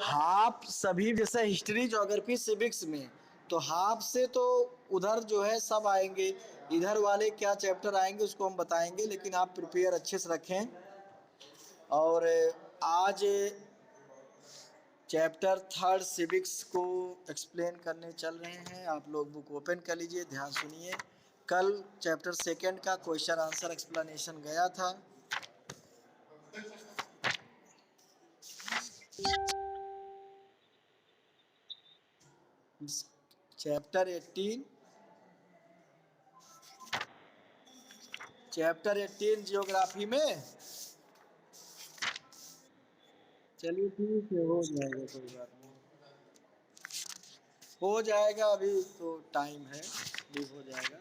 Half सभी जैसे history geography civics में, तो हाफ से तो उधर जो है सब आएंगे, इधर वाले क्या चैप्टर आएंगे उसको हम बताएंगे, लेकिन आप प्रिपेयर अच्छे से रखें। और आज चैप्टर थर्ड सिविक्स को एक्सप्लेन करने चल रहे हैं। आप लोग बुक ओपन कर लीजिए, ध्यान सुनिए। कल चैप्टर सेकंड का क्वेश्चन आंसर एक्सप्लेनेशन गया था। चैप्टर 18 जियोग्राफी में। चलिए ठीक है, हो जाएगा, कोई बात नहीं, हो जाएगा, अभी तो टाइम है, भी हो जाएगा।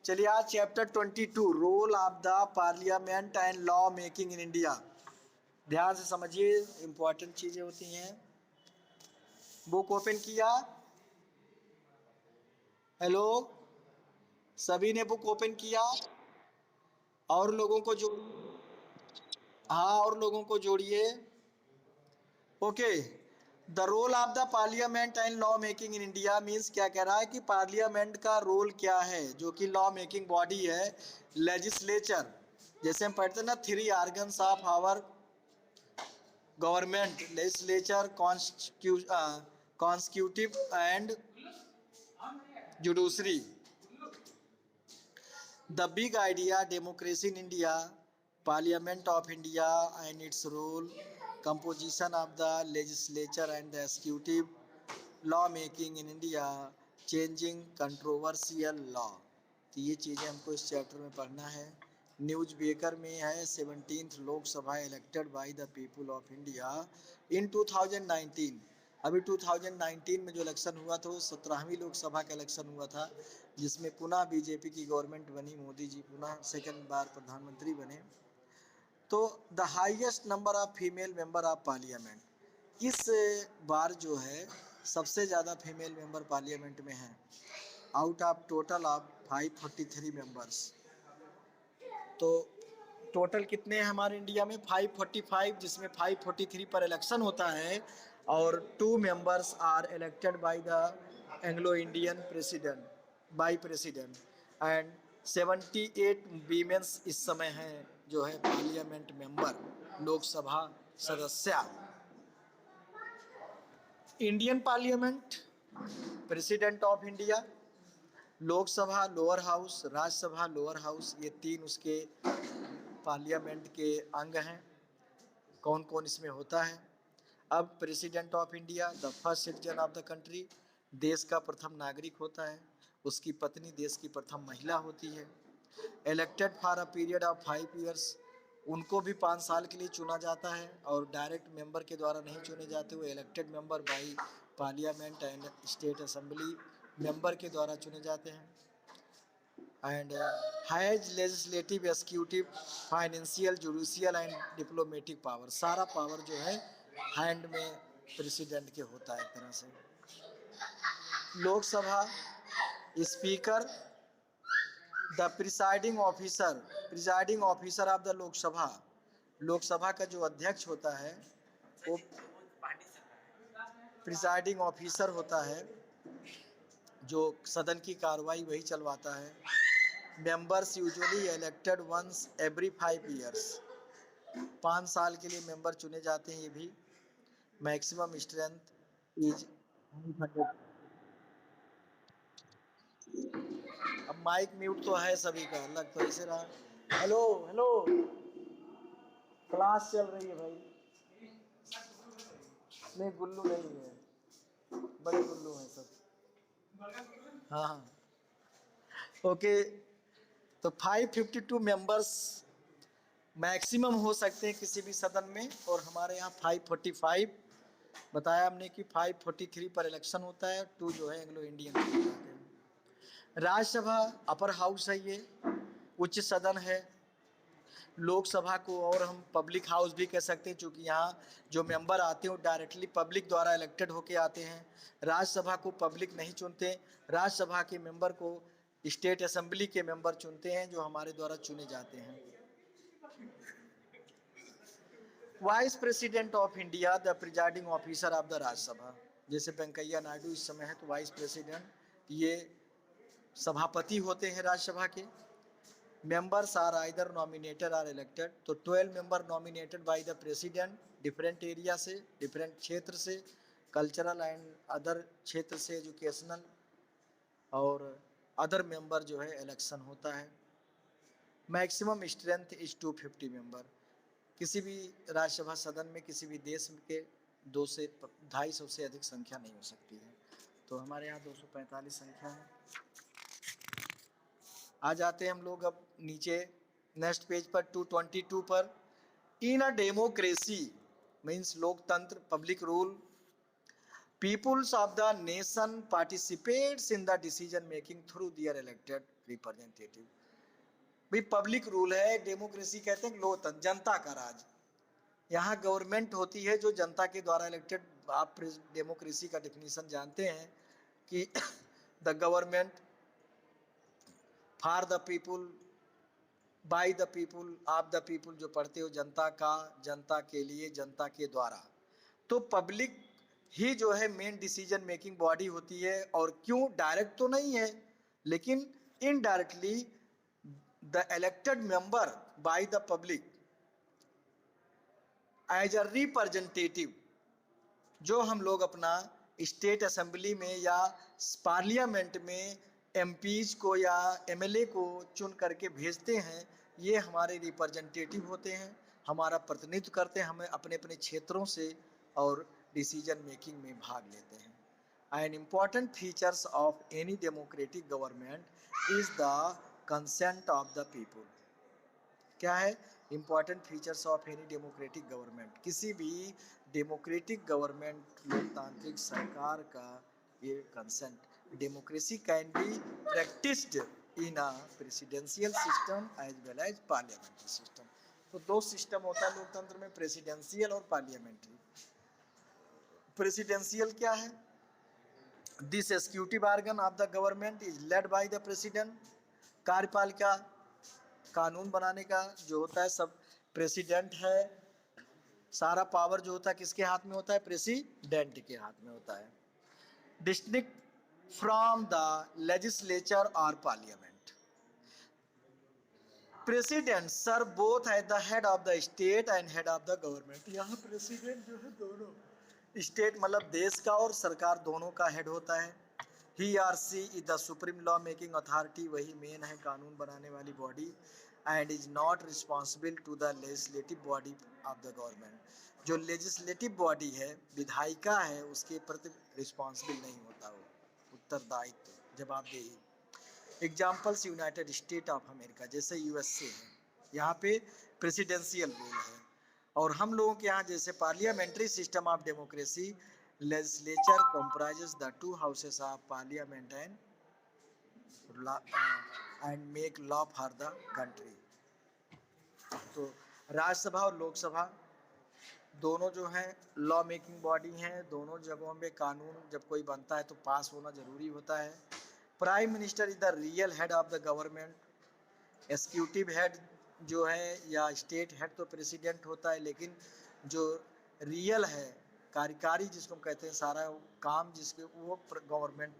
चलिए आज chapter 22 role of the parliament and law making in India. ध्यान से समझिए, इंपॉर्टेंट चीजें होती हैं। बुक ओपन किया? हेलो, सभी ने बुक ओपन किया? और लोगों को जोड़िए। हाँ, और लोगों को जोड़िए। Okay. The role of the parliament and law making in India means क्या कह रहा है कि पार्लियामेंट का रोल क्या है, जो कि लॉ मेकिंग बॉडी है। लेजिस्लेचर, जैसे हम पढ़ते हैं ना, 3 organs of our government, legislature, constitutive and judiciary. The big idea democracy in India, parliament of India and its role, composition of the legislature and the executive, law making in India, changing controversial law. तो ये चीज़ें हमको इस chapter में पढ़ना है। News baker में है 17th Lok Sabha elected by the people of India in 2019। अभी 2019 में जो इलेक्शन हुआ था वो 17वीं लोकसभा का इलेक्शन हुआ था, जिसमें पुनः बीजेपी की गवर्नमेंट बनी, मोदी जी पुनः सेकंड बार प्रधानमंत्री बने। तो the highest number of female member of parliament, इस बार जो है सबसे ज़्यादा फीमेल मेंबर पार्लियामेंट में हैं, out of total of 543 members. तो टोटल कितने हैं हमारे इंडिया में? 545, जिसमें 543 पर इलेक्शन होता है, और 2 members are elected by the Anglo Indian president, by president, and 78 women's इस समय हैं जो है पार्लियामेंट मेंबर, लोकसभा सदस्य। Indian parliament, president of India, Lok Sabha lower house, Rajya Sabha lower house, ये 3 उसके पार्लियामेंट के अंग हैं। कौन कौन इसमें होता है? अब president of India, the first citizen of the country, देश का प्रथम नागरिक होता है, उसकी पत्नी देश की प्रथम महिला होती है। Elected for a period of 5 years, उनको भी 5 साल के लिए चुना जाता है, और डायरेक्ट मेंबर के द्वारा नहीं चुने जाते, हुए elected member by parliament and state assembly member के द्वारा चुने जाते हैं। And has legislative, executive, financial, judicial and diplomatic power, सारा पावर जो है हैंड में प्रेसिडेंट के होता है एक तरह से। Lok Sabha speaker, the presiding officer of the Lok Sabha, Lok Sabha का जो अध्यक्ष होता है वो प्रिसाइडिंग ऑफिसर होता है, जो सदन की कार्रवाई वही चलवाता है। Members usually elected once every 5 years, 5 साल के लिए मेंबर चुने जाते हैं ये भी। Maximum strength is 100। अब माइक म्यूट तो है सभी का, लग तो ऐसे रहा। हेलो हेलो, क्लास चल रही है भाई। नहीं, गुल्लू नहीं है, बड़े गुल्लू हैं सब। हाँ हाँ, ओके। तो 552 मेंबर्स मैक्सिमम हो सकते हैं किसी भी सदन में, और हमारे यहाँ 545 बताया हमने कि 543 पर इलेक्शन होता है, 2 जो है Anglo Indian. Rajya Sabha upper house है, ये उच्च सदन है। लोकसभा को और हम पब्लिक हाउस भी कह सकते हैं, क्योंकि यहाँ जो मेंबर आते हैं वो डायरेक्टली पब्लिक द्वारा इलेक्टेड होके आते हैं। राज्यसभा को पब्लिक नहीं चुनते, राज्यसभा के मेंबर को स्टेट असेंबली के मेंबर चुनते हैं, जो हमारे द्वारा चुने जाते हैं। Vice president of India the presiding officer of the Rajya Sabha. जैसे वेंकैया नायडू इस समय है तो वाइस प्रेसिडेंट ये सभापति होते हैं राज्यसभा के। Members are either nominated or elected, तो 12 member nominated by the president, different area से, डिफरेंट क्षेत्र से, कल्चरल एंड अदर क्षेत्र से, एजुकेशनल और अदर मेंबर जो है इलेक्शन होता है। Maximum strength is 250 member. किसी भी राज्यसभा सदन में किसी भी देश के 2 से 250 से अधिक संख्या नहीं हो सकती है, तो हमारे यहाँ 245 संख्या है। आ जाते हैं हम लोग अब नीचे नेक्स्ट पेज पर 222 पर। इन अ डेमोक्रेसी मीन्स लोकतंत्र, public rule, peoples of the nation participates in the decision making through their elected representative. भाई पब्लिक रूल है, डेमोक्रेसी कहते हैं लोकतंत्र, जनता का राज। यहाँ गवर्नमेंट होती है जो जनता के द्वारा इलेक्टेड। आप डेमोक्रेसी का डिफिनीशन जानते हैं कि the government for the people, bye the people, of the people, जो पढ़ते हो जनता का, जनता के लिए, जनता के द्वारा। तो पब्लिक ही जो है मेन डिसीजन मेकिंग बॉडी होती है। और क्यों, डायरेक्ट तो नहीं है लेकिन indirectly the elected member by the public as a representative, जो हम लोग अपना स्टेट असेंबली में या पार्लियामेंट में एमपीज को या एमएलए को चुन करके भेजते हैं, ये हमारे रिप्रेजेंटेटिव होते हैं, हमारा प्रतिनिधित्व करते हैं, हमें अपने अपने क्षेत्रों से और डिसीजन मेकिंग में भाग लेते हैं। An important features of any democratic government is the consent of the people. क्या है important features of any democratic government? किसी भी डेमोक्रेटिक गवर्नमेंट, लोकतांत्रिक सरकार का ये consent. Democracy can be practised in a presidential system as well as parliamentary system. तो 2 system होता है लोकतंत्र में, प्रेसिडेंशियल और पार्लियामेंट्री। प्रेसिडेंशियल क्या है? This executive organ of the government is led by the president. कार्यपालिका, कानून बनाने का जो होता है सब प्रेसिडेंट है। सारा पावर जो होता है किसके हाथ में होता है? प्रेसिडेंट के हाथ में होता है। डिस्टिंक्ट फ्रॉम द लेजिस्लेचर और parliament, president serve both at the head of the state and head of the government. यहाँ प्रेसिडेंट जो है दोनों, स्टेट मतलब देश का और सरकार दोनों का हेड होता है। He are she is the supreme law making authority, वही मेन है कानून बनाने वाली body. And is not responsible to the legislative body of the government. जो लेजिस्लेटिव बॉडी है, विधायिका है, उसके प्रति रिस्पॉन्सिबल नहीं होता, वो उत्तरदायित्व, जवाबदेही। Examples United state of America, जैसे यूएसए है, यहाँ पे प्रेसिडेंशियल रूल है। और हम लोगों के यहाँ जैसे parliamentary system of democracy, legislature comprises the 2 houses of parliament and make law for the country. तो राज्यसभा और लोकसभा दोनों जो हैं लॉ मेकिंग बॉडी हैं। दोनों जगहों में कानून जब कोई बनता है तो पास होना जरूरी होता है। Prime minister is the real head of the government. Executive head जो है या स्टेट हेड तो प्रेसिडेंट होता है, लेकिन जो रियल है, कार्यकारी जिसको हम कहते हैं, सारा काम जिसके, वो गवर्नमेंट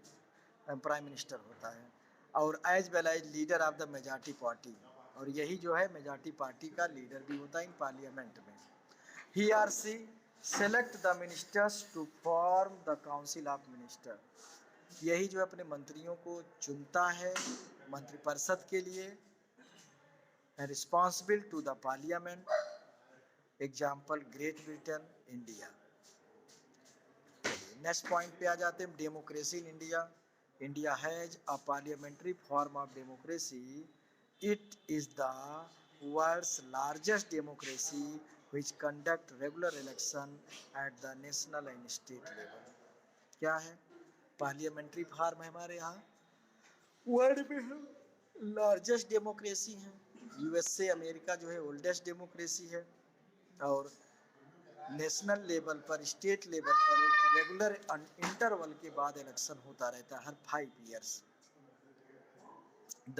प्राइम मिनिस्टर होता है। और as well as leader of the majority party, और यही जो है मेजॉरिटी पार्टी का लीडर भी होता है इन पार्लियामेंट में। He are she select the ministers to form the council of minister, यही जो अपने मंत्रियों को चुनता है मंत्रिपरिषद के लिए। Responsible to the parliament, example great Britain, India. Next point पे आ जाते हैं, democracy in India. India has a parliamentary form of democracy. It is the world's largest democracy which conduct regular election at the national and state level। क्या है? Parliamentary form है हमारे यहाँ, world में हम लार्जेस्ट डेमोक्रेसी है। USA America जो है ओल्डेस्ट डेमोक्रेसी है। और नेशनल लेवल पर, स्टेट लेवल पर एक रेगुलर इंटरवल के बाद इलेक्शन होता रहता है हर 5 years. The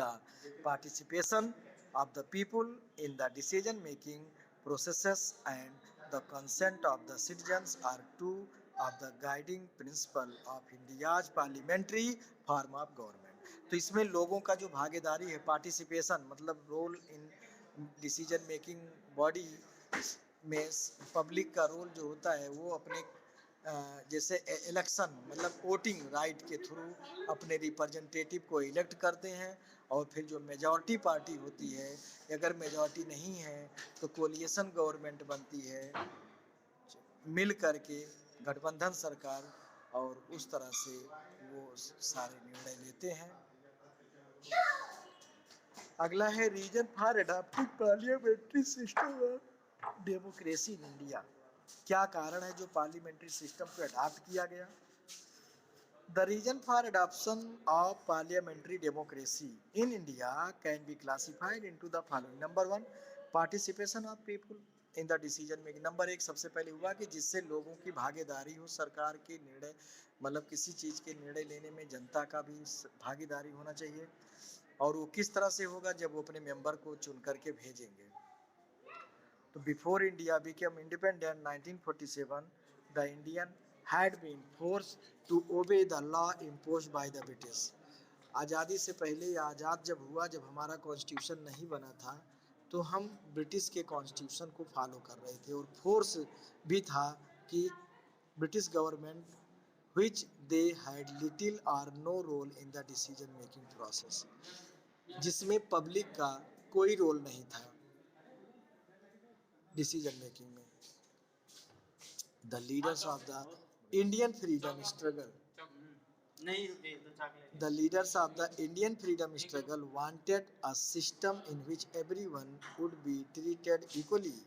participation of the people in the decision making processes and the consent of the citizens are two of the guiding principle of India's parliamentary form of government. तो इसमें लोगों का जो भागीदारी है, पार्टिसिपेशन मतलब role in decision making body में public का रोल जो होता है वो अपने जैसे इलेक्शन मतलब वोटिंग राइट के थ्रू अपने रिप्रेजेंटेटिव को इलेक्ट करते हैं, और फिर जो मेजॉरिटी पार्टी होती है, अगर मेजॉरिटी नहीं है तो कोलिएशन गवर्नमेंट बनती है मिल करके गठबंधन सरकार, और उस तरह से वो सारे निर्णय लेते हैं। अगला है reason for adopting parliamentary system of democracy in India. क्या कारण है जो पार्लियामेंट्री सिस्टम को अडॉप्ट किया गया? The reason for adoption of parliamentary democracy in India can be classified into the following. Number 1, participation of people in the decision making. Number 1 सबसे पहले हुआ कि जिससे लोगों की भागीदारी हो, सरकार के निर्णय मतलब किसी चीज़ के निर्णय लेने में जनता का भी भागीदारी होना चाहिए, और वो किस तरह से होगा जब वो अपने मेंबर को चुन करके भेजेंगे। तो before India became independent 1947, the Indian had been forced to obey the law imposed by the British. आज़ादी से पहले या आज़ाद जब हुआ, जब हमारा कॉन्स्टिट्यूशन नहीं बना था, तो हम ब्रिटिश के कॉन्स्टिट्यूशन को फॉलो कर रहे थे, और फोर्स भी था कि British government which they had little or no role in the decision making process, जिसमें पब्लिक का कोई रोल नहीं था डिसीजन मेकिंग में। The leaders of the Indian freedom struggle wanted a system in which everyone would be treated equally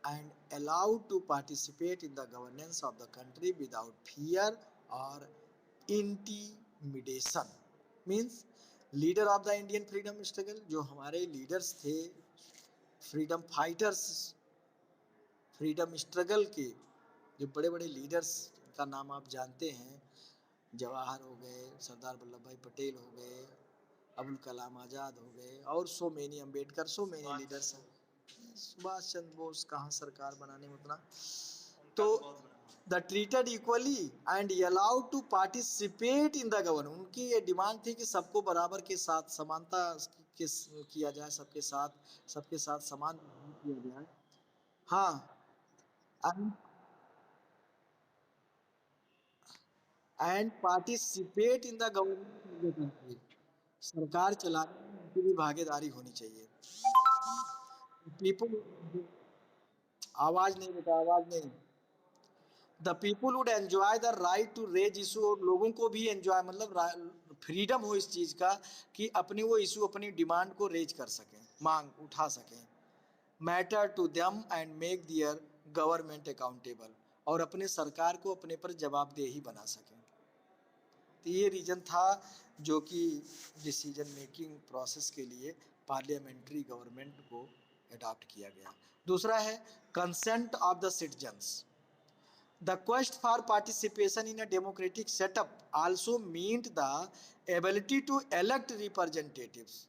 and allowed to participate in the governance of the country without fear or intimidation. Means leader of the Indian freedom struggle, जो हमारे leaders थे freedom fighters, freedom struggle के जो बड़े बड़े leaders का नाम आप जानते हैं, जवाहर हो गए, सरदार वल्लभ भाई पटेल हो गए, अबुल कलाम आज़ाद हो गए, और so many, Ambedkar, so many leaders हैं, सुभाष चंद्र बोस कहाँ सरकार बनाने में उतना। तो the treated equally and allowed to participate in the government, उनकी ये डिमांड थी कि सबको बराबर के साथ समानता किया जाए, सबके साथ समान किया जाए। हाँ, and participate in the government, सरकार चलाने में उनकी भी भागीदारी होनी चाहिए। पीपुल, आवाज नहीं बेटा, आवाज नहीं। The people would enjoy the right to raise issue, और लोगों को भी एंजॉय मतलब फ्रीडम हो इस चीज का कि अपनी वो इशू, अपनी डिमांड को रेज कर सकें, मांग उठा सकें। Matter to them and make their government accountable, और अपने सरकार को अपने पर जवाबदेही बना सकें। तो ये रीजन था जो कि डिसीजन मेकिंग प्रोसेस के लिए पार्लियामेंट्री गवर्नमेंट को अडॉप्ट किया गया। दूसरा है consent of the citizens. The quest for participation in a democratic setup also meant the ability to elect representatives.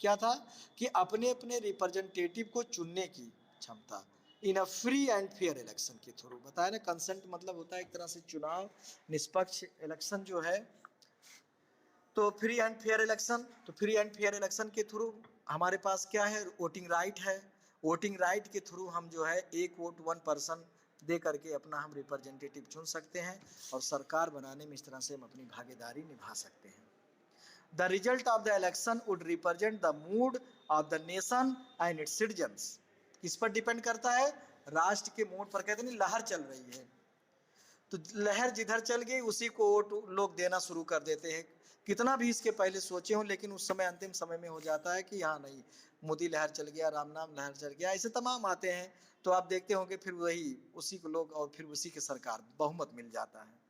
क्या था कि अपने अपने रिप्रेजेंटेटिव को चुनने की क्षमता in a free and fair election के थ्रू। बताया ना, कंसेंट मतलब होता है एक तरह से चुनाव, निष्पक्ष इलेक्शन जो है, तो फ्री एंड फेयर इलेक्शन। तो फ्री एंड फेयर इलेक्शन के थ्रू हमारे पास क्या है, वोटिंग राइट है। वोटिंग राइट के थ्रू हम जो है एक वोट वन पर्सन दे करके अपना हम रिप्रेजेंटेटिव चुन सकते हैं, और सरकार बनाने में इस तरह से हम अपनी भागीदारी निभा सकते हैं। The result of the election would represent the mood of the nation and its citizens. किस पर डिपेंड करता है? राष्ट्र के मूड पर। कहते नहीं लहर चल रही है, तो लहर जिधर चल गई उसी को वोट लोग देना शुरू कर देते हैं। कितना भी इसके पहले सोचे हो, लेकिन उस समय अंतिम समय में हो जाता है कि हाँ नहीं, मोदी लहर चल गया, राम नाम लहर चल गया, ऐसे तमाम आते हैं। तो आप देखते होंगे फिर वही उसी को लोग, और फिर उसी के सरकार बहुमत मिल जाता है।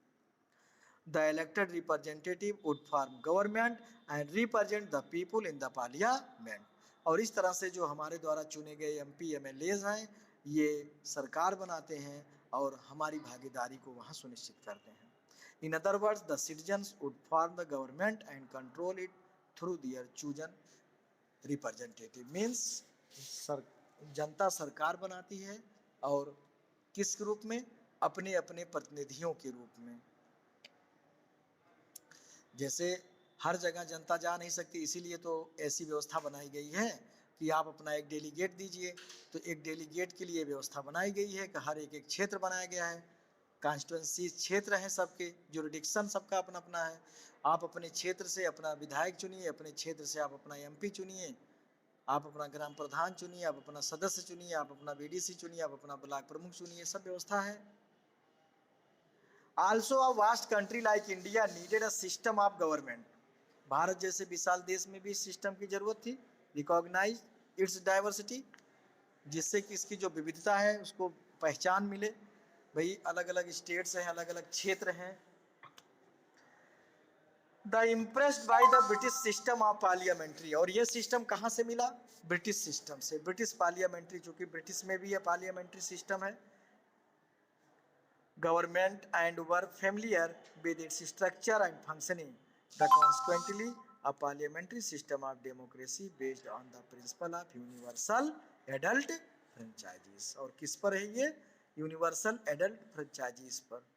The elected representative would form government and represent the people in the parliament. और इस तरह से जो हमारे द्वारा चुने गए एमपी एमएलएज हैं, ये सरकार बनाते हैं और हमारी भागीदारी को वहाँ सुनिश्चित करते हैं। In other words, the citizens would form the government and control it through their chosen representative. Means जनता सरकार बनाती है और किस रूप में? अपने अपने प्रतिनिधियों के रूप में। जैसे हर जगह जनता जा नहीं सकती, इसीलिए तो ऐसी व्यवस्था बनाई गई है कि आप अपना एक डेलीगेट दीजिए। तो एक डेलीगेट के लिए व्यवस्था बनाई गई है कि हर एक एक क्षेत्र बनाया गया है, कॉन्स्टिट्यूंसी क्षेत्र है सबके, जुरिडिक्शन सबका अपना अपना है। आप अपने क्षेत्र से अपना विधायक चुनिए, अपने क्षेत्र से आप अपना एमपी चुनिए, आप अपना ग्राम प्रधान चुनिए, आप अपना सदस्य चुनिए, आप अपना बीडीसी चुनिए, आप अपना ब्लॉक प्रमुख चुनिए, सब व्यवस्था है। Also a vast country like India needed a system of government. Bharat जैसे विशाल देश में भी सिस्टम की जरूरत थी, रिकॉग्नाइज इट्स डाइवर्सिटी, जिससे कि इसकी जो विविधता है उसको पहचान मिले। भाई अलग अलग स्टेट्स हैं, अलग अलग क्षेत्र हैं। The impressed by the British system of parliamentary, और ये सिस्टम कहाँ से मिला? ब्रिटिश सिस्टम से, ब्रिटिश पार्लियामेंट्री, चूंकि ब्रिटिश में भी ये पार्लियामेंट्री सिस्टम है। Government and were familiar with its structure and functioning, the consequently a parliamentary system of democracy based on the principle of universal adult franchises. और किस पर है ये? यूनिवर्सल एडल्ट फ्रेंचाइजीज पर।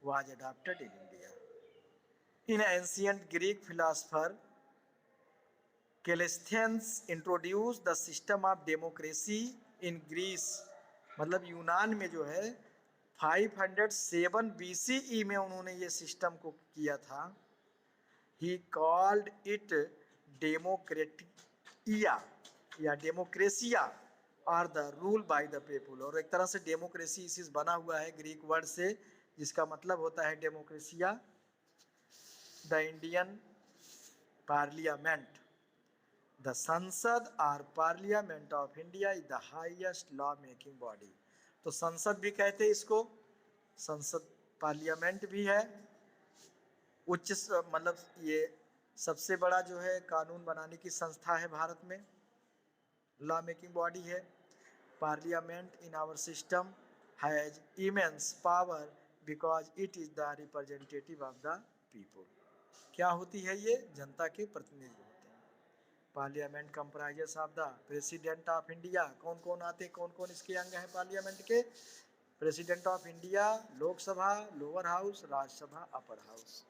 was adopted in India. In ancient Greek philosopher Callisthenes introduced the system of democracy in Greece. मतलब यूनान में जो है 507 BCE में उन्होंने ये सिस्टम को किया था। He called it democratia या डेमोक्रेसिया और the rule by the people. और एक तरह से डेमोक्रेसी इसी बना हुआ है ग्रीक वर्ड से, जिसका मतलब होता है डेमोक्रेसिया। द इंडियन पार्लियामेंट, द संसद और parliament of India is the highest law making body. तो संसद भी कहते हैं इसको, संसद पार्लियामेंट भी है, उच्च मतलब ये सबसे बड़ा जो है कानून बनाने की संस्था है भारत में, लॉ मेकिंग बॉडी है। Parliament in our system has immense power because it is the representative of the people. क्या होती है ये? जनता के प्रतिनिधि होते हैं। Parliament comprises of the president of India. कौन कौन आते हैं, कौन कौन इसके अंग हैं पार्लियामेंट के? President of India, Lok Sabha, lower house, Rajya Sabha, upper house.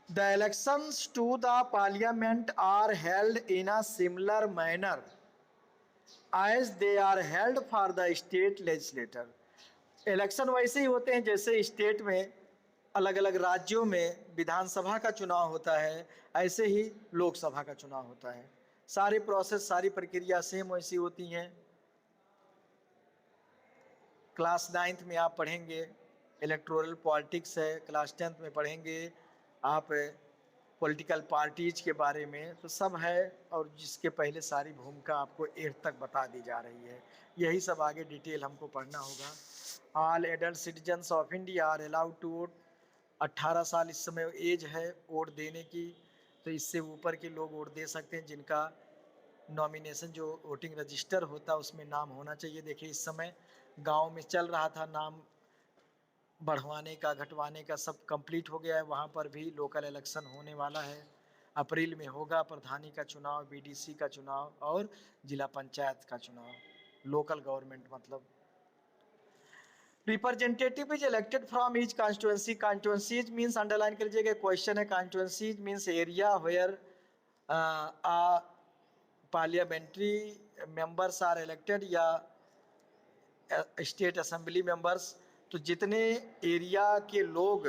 The elections to the parliament are held in a similar manner as they are held for the state legislature. Election वैसे ही होते हैं जैसे स्टेट में अलग अलग राज्यों में विधानसभा का चुनाव होता है, ऐसे ही लोकसभा का चुनाव होता है। सारी प्रोसेस, सारी प्रक्रिया सेम वैसी होती हैं। क्लास 9th में आप पढ़ेंगे इलेक्टोरल पॉलिटिक्स है, क्लास 10th में पढ़ेंगे आप पॉलिटिकल पार्टीज के बारे में, तो सब है। और जिसके पहले सारी भूमिका आपको 8th तक बता दी जा रही है। यही सब आगे डिटेल हमको पढ़ना होगा। All adult citizens of India are allowed to vote. 18 साल इस समय एज है वोट देने की, तो इससे ऊपर के लोग वोट दे सकते हैं जिनका नॉमिनेशन जो वोटिंग रजिस्टर होता है उसमें नाम होना चाहिए। देखिए इस समय गांव में चल रहा था नाम बढ़वाने का, घटवाने का, सब कंप्लीट हो गया है। वहाँ पर भी लोकल इलेक्शन होने वाला है, अप्रैल में होगा। प्रधानी का चुनाव, बीडीसी का चुनाव और जिला पंचायत का चुनाव, लोकल गवर्नमेंट मतलब। Representative is elected from each constituency. Constituencies means underline कर लीजिएगा, क्वेश्चन है। Constituencies means area where parliamentary members are elected या स्टेट असेंबली मेंबर्स। तो जितने एरिया के लोग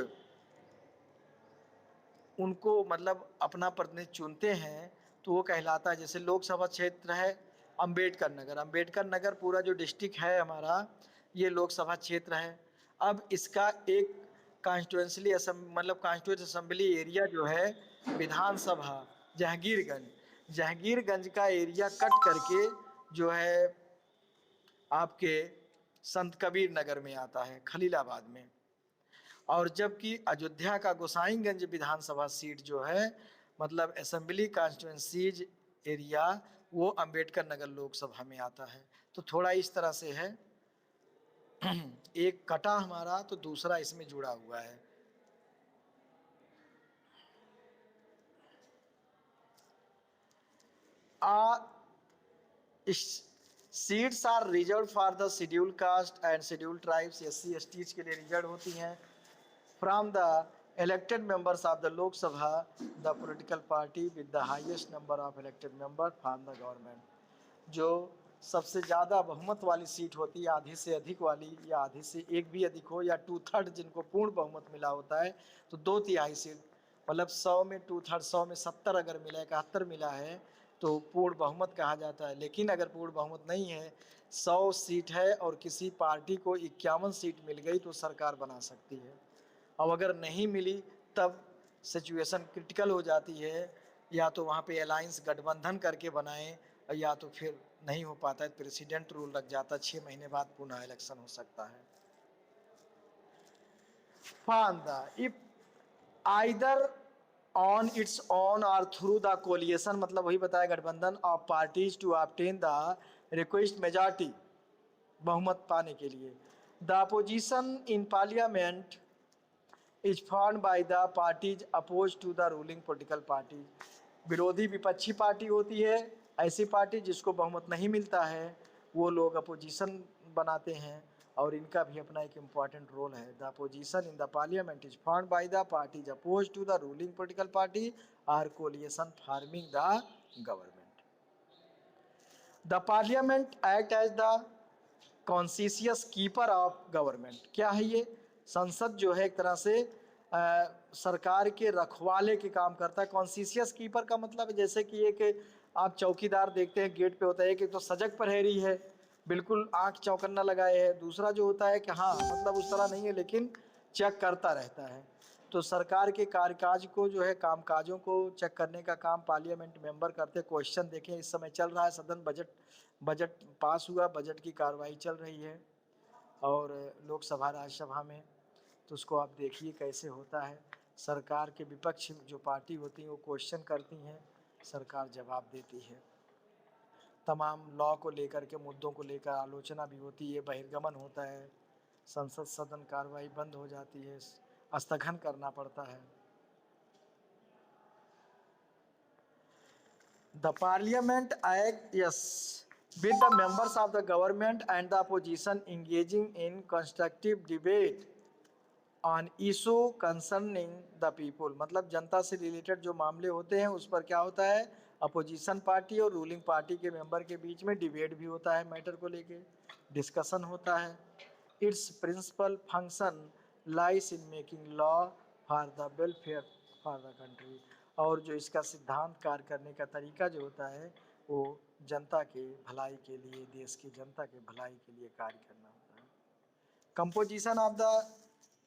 उनको मतलब अपना प्रतिनिधि चुनते हैं तो वो कहलाता है। जैसे लोकसभा क्षेत्र है अंबेडकर नगर, अंबेडकर नगर पूरा जो डिस्ट्रिक्ट है हमारा, ये लोकसभा क्षेत्र है। अब इसका एक कॉन्स्टिट्यूंसली मतलब कॉन्स्टिट्यूंट असेंबली एरिया जो है विधानसभा जहांगीरगंज, जहांगीरगंज का एरिया कट करके जो है आपके संत कबीर नगर में आता है, खलीलाबाद में। और जबकि अयोध्या का गोसाईगंज विधानसभा सीट जो है मतलब असेंबली कॉन्स्टिट्यूंसीज एरिया, वो अंबेडकर नगर लोकसभा में आता है। तो थोड़ा इस तरह से है, एक कटा हमारा तो दूसरा इसमें जुड़ा हुआ है। Seats are reserve for the schedule caste and schedule tribes, SC STs के लिए रिजर्व होती हैं। From the elected members of the Lok Sabha, the political party with the highest number of elected members form the government। जो सबसे ज़्यादा बहुमत वाली seat होती है, आधी से अधिक वाली या आधी से एक भी अधिक हो या 2/3 जिनको पूर्ण बहुमत मिला होता है, तो 2/3 सीट, मतलब 100 में 2/3, 100 में 70 अगर मिला, 71 मिला है तो पूर्ण बहुमत कहा जाता है। लेकिन अगर पूर्ण बहुमत नहीं है, 100 सीट है और किसी पार्टी को 51 सीट मिल गई तो सरकार बना सकती है। और अगर नहीं मिली तब सिचुएशन क्रिटिकल हो जाती है, या तो वहाँ पे अलायंस गठबंधन करके बनाएं, या तो फिर नहीं हो पाता है, प्रेसिडेंट रूल लग जाता है, 6 महीने बाद पुनः इलेक्शन हो सकता है। फांदा if either on its own or through the coalition, मतलब वही बताया, गठबंधन of parties to obtain the requisite majority, बहुमत पाने के लिए। The opposition in parliament is formed by the parties oppose to the ruling political party. विरोधी विपक्षी पार्टी होती है, ऐसी पार्टी जिसको बहुमत नहीं मिलता है, वो लोग अपोजिशन बनाते हैं, और इनका भी अपना एक इम्पॉर्टेंट रोल है। The opposition in the parliament is formed by the parties oppose to the ruling political party or coalition forming the government. The parliament act as the conscious keeper of government. क्या है ये? संसद जो है एक तरह से सरकार के रखवाले के काम करता है। कॉन्सियस कीपर का मतलब है जैसे कि एक आप चौकीदार देखते हैं गेट पे होता है, एक तो सजग प्रहरी है, बिल्कुल आंख चौकन्ना लगाए है, दूसरा जो होता है कि हाँ मतलब उस तरह नहीं है लेकिन चेक करता रहता है। तो सरकार के कार्यकाज को जो है, कामकाजों को चेक करने का काम पार्लियामेंट मेंबर करते। क्वेश्चन देखें, इस समय चल रहा है सदन, बजट पास हुआ, बजट की कार्रवाई चल रही है और लोकसभा राज्यसभा में, तो उसको आप देखिए कैसे होता है। सरकार के विपक्ष जो पार्टी होती है वो क्वेश्चन करती हैं, सरकार जवाब देती है। तमाम लॉ को लेकर के, मुद्दों को लेकर आलोचना भी होती है, बहिर्गमन होता है, संसद सदन कार्रवाई बंद हो जाती है, स्थगन करना पड़ता है। The parliament act with the members of the government and the opposition engaging in constructive debate on issue concerning the people। मतलब जनता से रिलेटेड जो मामले होते हैं उस पर क्या होता है, अपोजिशन पार्टी और रूलिंग पार्टी के मेंबर के बीच में डिबेट भी होता है, मैटर को लेके डिस्कशन होता है। Its principal function lies in making law for the welfare for the country. और जो इसका सिद्धांत कार्य करने का तरीका जो होता है वो जनता के भलाई के लिए, देश की जनता के भलाई के लिए कार्य करना होता है। कंपोजिशन ऑफ द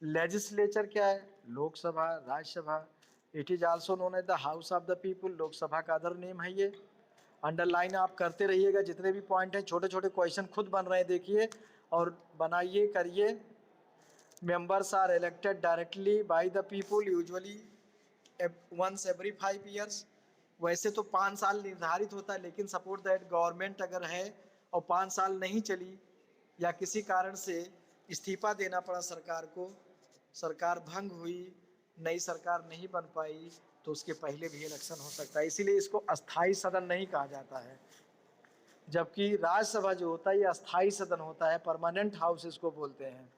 लेजिस्लेचर क्या है? Lok Sabha, Rajya Sabha. It is also known as the house of the people. Lok Sabha का अदर नेम है ये। अंडरलाइन आप करते रहिएगा, जितने भी पॉइंट हैं, छोटे छोटे क्वेश्चन खुद बन रहे हैं, देखिए और बनाइए, करिए। Members are elected directly by the people usually once every 5 years. वैसे तो 5 साल निर्धारित होता है, लेकिन सपोज दैट गवर्नमेंट अगर है और 5 साल नहीं चली या किसी कारण से इस्तीफा देना पड़ा सरकार को, सरकार भंग हुई, नई सरकार नहीं बन पाई, तो उसके पहले भी इलेक्शन हो सकता है। इसीलिए इसको अस्थाई सदन नहीं कहा जाता है, जबकि राज्यसभा जो होता है ये अस्थाई सदन होता है, परमानेंट हाउस इसको बोलते हैं।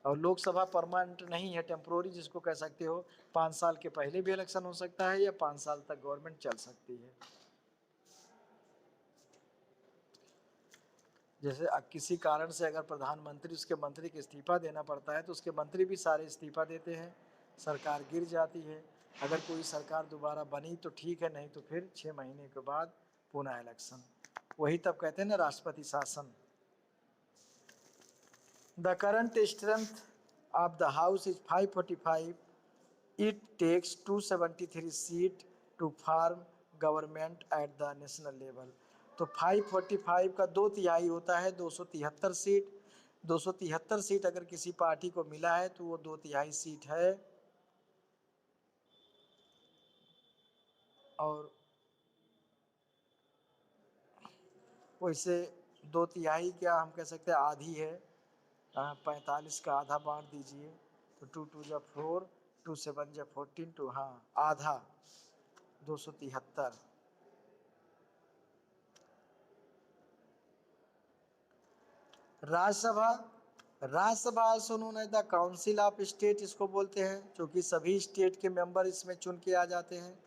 और लोकसभा परमानेंट नहीं है, टेम्पोररी जिसको कह सकते हो। 5 साल के पहले भी इलेक्शन हो सकता है या 5 साल तक गवर्नमेंट चल सकती है। जैसे किसी कारण से अगर प्रधानमंत्री उसके मंत्री को इस्तीफा देना पड़ता है तो उसके मंत्री भी सारे इस्तीफा देते हैं, सरकार गिर जाती है। अगर कोई सरकार दोबारा बनी तो ठीक है, नहीं तो फिर 6 महीने के बाद पुनः इलेक्शन। वही तब कहते हैं ना राष्ट्रपति शासन। The current strength of the house is 545। It takes 273 seat to form government at the national level. तो 545 का 2/3 होता है 273 सीट। 273 सीट अगर किसी पार्टी को मिला है तो वो 2/3 सीट है। और वैसे 2/3 क्या हम कह सकते हैं, आधी है। 45 का आधा बांट दीजिए तो 2 2 जा 4, 2 7 जा 14, तो हाँ आधा 273। Rajya Sabha, Rajya Sabha also known as the council of state इसको बोलते हैं, क्योंकि सभी स्टेट के मेंबर इसमें चुन के आ जाते हैं।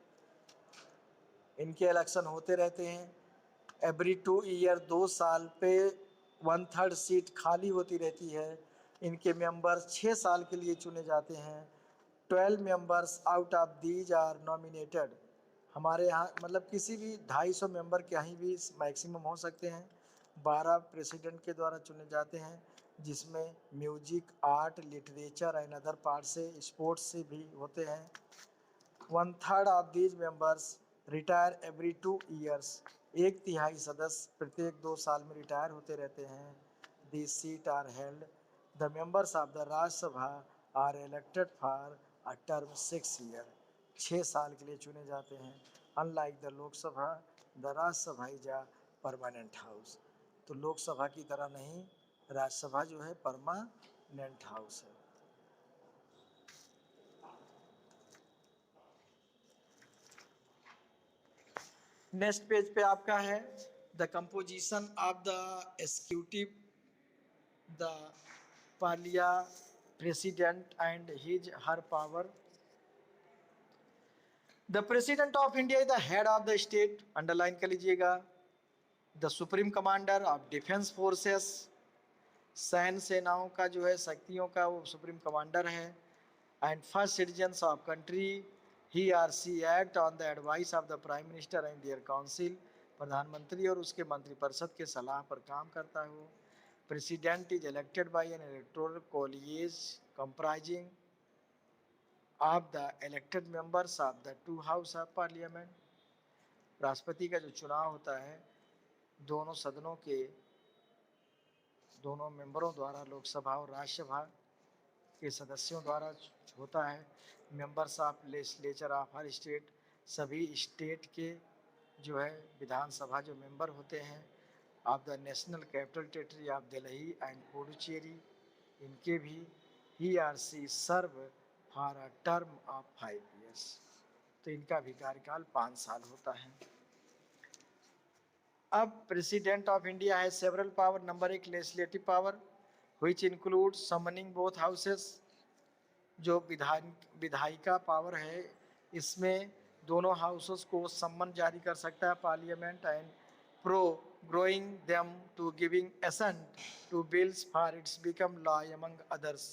इनके इलेक्शन होते रहते हैं एवरी 2 ईयर, 2 साल पे 1/3 सीट खाली होती रहती है। इनके मेंबर्स 6 साल के लिए चुने जाते हैं। 12 members out of these are nominated. हमारे यहाँ मतलब किसी भी 250 मेंबर कहीं भी मैक्सिमम हो सकते हैं। 12 प्रेसिडेंट के द्वारा चुने जाते हैं, जिसमें music, art, literature and other part से, स्पोर्ट्स से भी होते हैं। 1/3 of these members retire every 2 years. 1/3 सदस्य प्रत्येक 2 साल में रिटायर होते रहते हैं। This seat are held, the members of the Rajya Sabha are elected for a term 6 year. 6 साल के लिए चुने जाते हैं। Unlike the Lok Sabha, the Rajya Sabha is a permanent house. तो लोकसभा की तरह नहीं, राज्यसभा जो है परमानेंट हाउस है। नेक्स्ट पेज पे आपका है the composition of the executive, the पार्लिया president and his her power. The president of India is the head of the state, underline कर लीजिएगा। The supreme commander of defence forces, सैन्य सेनाओं का जो है, शक्तियों का वो सुप्रीम कमांडर है। And first citizens of country, he are see act on the advice of the prime minister and their council. प्रधानमंत्री और उसके मंत्रिपरिषद के सलाह पर काम करता है वो। President is elected by N electoral college comprising of the elected members of the 2 house of parliament. राष्ट्रपति का जो चुनाव होता है दोनों सदनों के दोनों मेंबरों द्वारा, लोकसभा और राज्यसभा के सदस्यों द्वारा होता है। मेंबर्स ऑफ लेजिस्लेचर ऑफ हर स्टेट, सभी स्टेट के जो है विधानसभा जो मेंबर होते हैं, of the national capital territory of Delhi and Puducherry, इनके भी he are she serve for a term of 5 years. तो इनका भी कार्यकाल 5 साल होता है। अब प्रेसिडेंट ऑफ इंडिया है several power. Number 1 legislative power which include summoning both houses. जो विधायिका पावर है, इसमें दोनों हाउसेस को सम्मन जारी कर सकता है parliament, and proroguing them to giving assent to bills for its become law among others.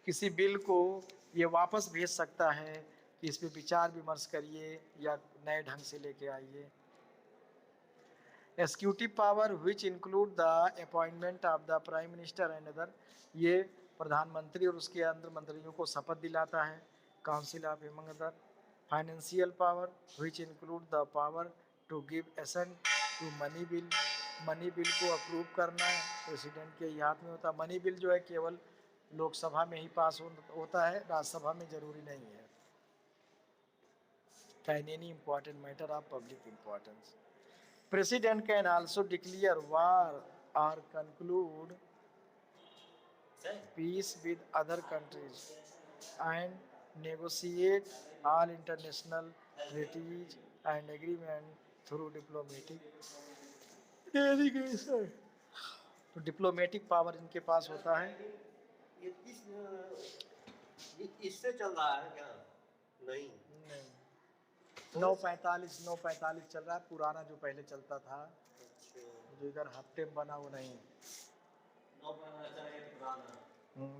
किसी बिल को ये वापस भेज सकता है कि इस पर विचार विमर्श करिए या नए ढंग से लेके आइए। Executive power which include the appointment of the prime minister and other, ये प्रधानमंत्री और उसके अंदर मंत्रियों को शपथ दिलाता है। Council of among other. Financial power which include the power to give assent to money bill. Money bill को अप्रूव करना प्रेसिडेंट के हाथ में होता है। मनी बिल जो है केवल लोकसभा में ही पास होता है, राज्यसभा में जरूरी नहीं है। Can any important matter of public importance. President can also declare war or conclude peace with other countries and negotiate all international treaties and agreement through diplomatic delegation। तो डिप्लोमेटिक पावर इनके पास होता है। इससे चल रहा है क्या? नहीं, 9:45 चल रहा है, पुराना जो पहले चलता था जो इधर हफ्ते में बना वो नहीं।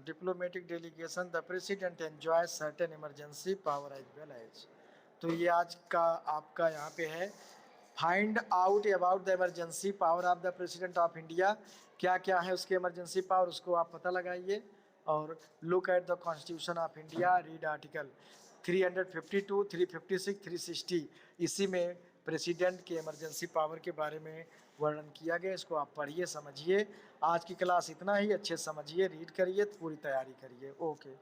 Diplomatic delegation, the president enjoy certain emergency power as well as. तो ये आज का आपका यहाँ पे है find out about the emergency power of the president of India. क्या क्या है उसके इमरजेंसी पावर, उसको आप पता लगाइए। और look at the constitution of India, read article 352, 356, 360। इसी में प्रेसिडेंट के इमरजेंसी पावर के बारे में वर्णन किया गया। इसको आप पढ़िए, समझिए। आज की क्लास इतना ही। अच्छे समझिए, रीड करिए, पूरी तैयारी करिए। ओके।